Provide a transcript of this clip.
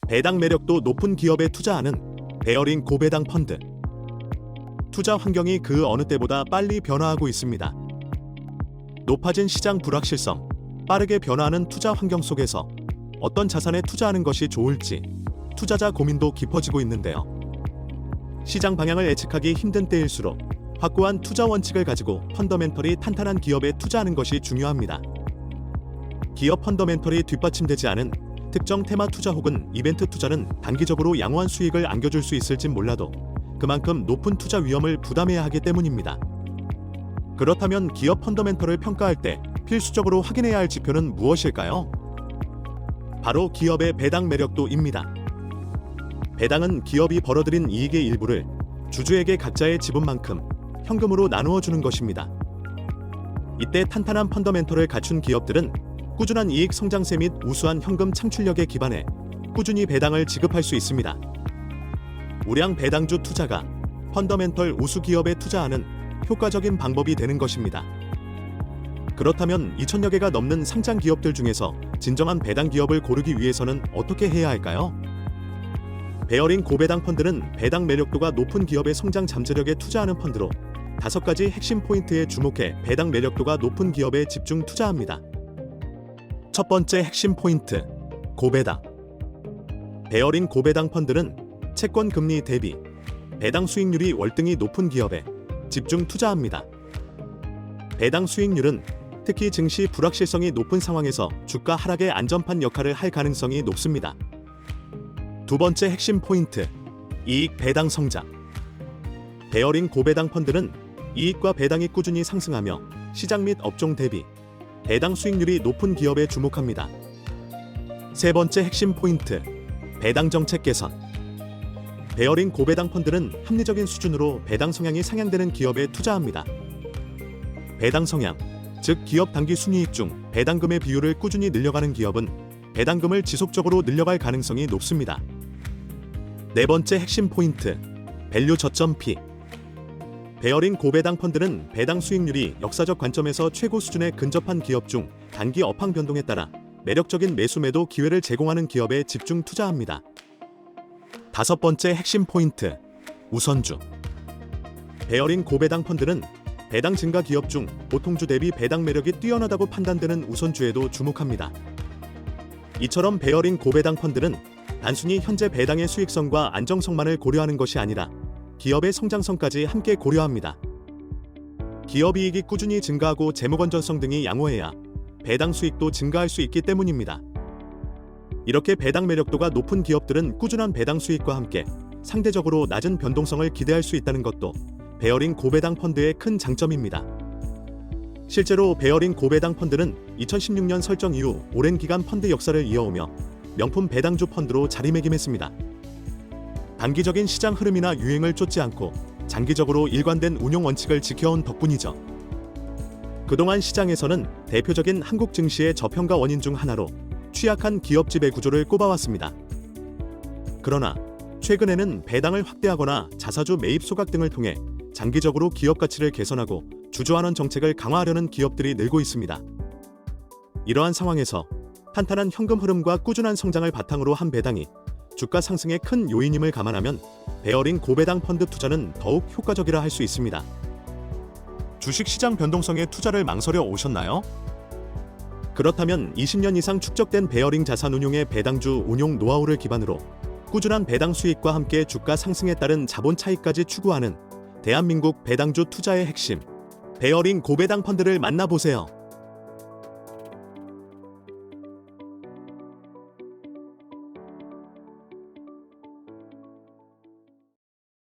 배당 매력도 높은 기업에 투자하는 베어링 고배당 펀드. 투자 환경이 그 어느 때보다 빨리 변화하고 있습니다. 높아진 시장 불확실성, 빠르게 변화하는 투자 환경 속에서 어떤 자산에 투자하는 것이 좋을지 투자자 고민도 깊어지고 있는데요. 시장 방향을 예측하기 힘든 때일수록 확고한 투자 원칙을 가지고 펀더멘털이 탄탄한 기업에 투자하는 것이 중요합니다. 기업 펀더멘털이 뒷받침되지 않은 특정 테마 투자 혹은 이벤트 투자는 단기적으로 양호한 수익을 안겨줄 수 있을진 몰라도 그만큼 높은 투자 위험을 부담해야 하기 때문입니다. 그렇다면 기업 펀더멘털을 평가할 때 필수적으로 확인해야 할 지표는 무엇일까요? 바로 기업의 배당 매력도입니다. 배당은 기업이 벌어들인 이익의 일부를 주주에게 각자의 지분만큼 현금으로 나누어 주는 것입니다. 이때 탄탄한 펀더멘털을 갖춘 기업들은 꾸준한 이익 성장세 및 우수한 현금 창출력에 기반해 꾸준히 배당을 지급할 수 있습니다. 우량 배당주 투자가 펀더멘털 우수 기업에 투자하는 효과적인 방법이 되는 것입니다. 그렇다면 2,000여 개가 넘는 상장 기업들 중에서 진정한 배당 기업을 고르기 위해서는 어떻게 해야 할까요? 베어링 고배당 펀드는 배당 매력도가 높은 기업의 성장 잠재력에 투자하는 펀드로 5가지 핵심 포인트에 주목해 배당 매력도가 높은 기업에 집중 투자합니다. 첫 번째 핵심 포인트, 고배당. 베어링 고배당 펀드는 채권 금리 대비 배당 수익률이 월등히 높은 기업에 집중 투자합니다. 배당 수익률은 특히 증시 불확실성이 높은 상황에서 주가 하락의 안전판 역할을 할 가능성이 높습니다. 두 번째 핵심 포인트, 이익 배당 성장. 베어링 고배당 펀드는 이익과 배당이 꾸준히 상승하며 시장 및 업종 대비 배당 수익률이 높은 기업에 주목합니다. 세 번째 핵심 포인트, 배당 정책 개선. 베어링 고배당 펀드는 합리적인 수준으로 배당 성향이 상향되는 기업에 투자합니다. 배당 성향, 즉 기업 단기 순이익 중 배당금의 비율을 꾸준히 늘려가는 기업은 배당금을 지속적으로 늘려갈 가능성이 높습니다. 네 번째 핵심 포인트, 밸류 저점 피. 베어링 고배당 펀드는 배당 수익률이 역사적 관점에서 최고 수준에 근접한 기업 중 단기 업황 변동에 따라 매력적인 매수 매도 기회를 제공하는 기업에 집중 투자합니다. 다섯 번째 핵심 포인트, 우선주. 베어링 고배당 펀드는 배당 증가 기업 중 보통주 대비 배당 매력이 뛰어나다고 판단되는 우선주에도 주목합니다. 이처럼 베어링 고배당 펀드는 단순히 현재 배당의 수익성과 안정성만을 고려하는 것이 아니라 기업의 성장성까지 함께 고려합니다. 기업 이익이 꾸준히 증가하고 재무 건전성 등이 양호해야 배당 수익도 증가할 수 있기 때문입니다. 이렇게 배당 매력도가 높은 기업들은 꾸준한 배당 수익과 함께 상대적으로 낮은 변동성을 기대할 수 있다는 것도 베어링 고배당 펀드의 큰 장점입니다. 실제로 베어링 고배당 펀드는 2016년 설정 이후 오랜 기간 펀드 역사를 이어오며 명품 배당주 펀드로 자리매김했습니다. 단기적인 시장 흐름이나 유행을 쫓지 않고 장기적으로 일관된 운용 원칙을 지켜온 덕분이죠. 그동안 시장에서는 대표적인 한국 증시의 저평가 원인 중 하나로 취약한 기업 지배 구조를 꼽아왔습니다. 그러나 최근에는 배당을 확대하거나 자사주 매입 소각 등을 통해 장기적으로 기업 가치를 개선하고 주주환원 정책을 강화하려는 기업들이 늘고 있습니다. 이러한 상황에서 탄탄한 현금 흐름과 꾸준한 성장을 바탕으로 한 배당이 주가 상승의 큰 요인임을 감안하면 베어링 고배당 펀드 투자는 더욱 효과적이라 할 수 있습니다. 주식시장 변동성에 투자를 망설여 오셨나요? 그렇다면 20년 이상 축적된 베어링 자산운용의 배당주 운용 노하우를 기반으로 꾸준한 배당 수익과 함께 주가 상승에 따른 자본 차익까지 추구하는 대한민국 배당주 투자의 핵심, 베어링 고배당 펀드를 만나보세요.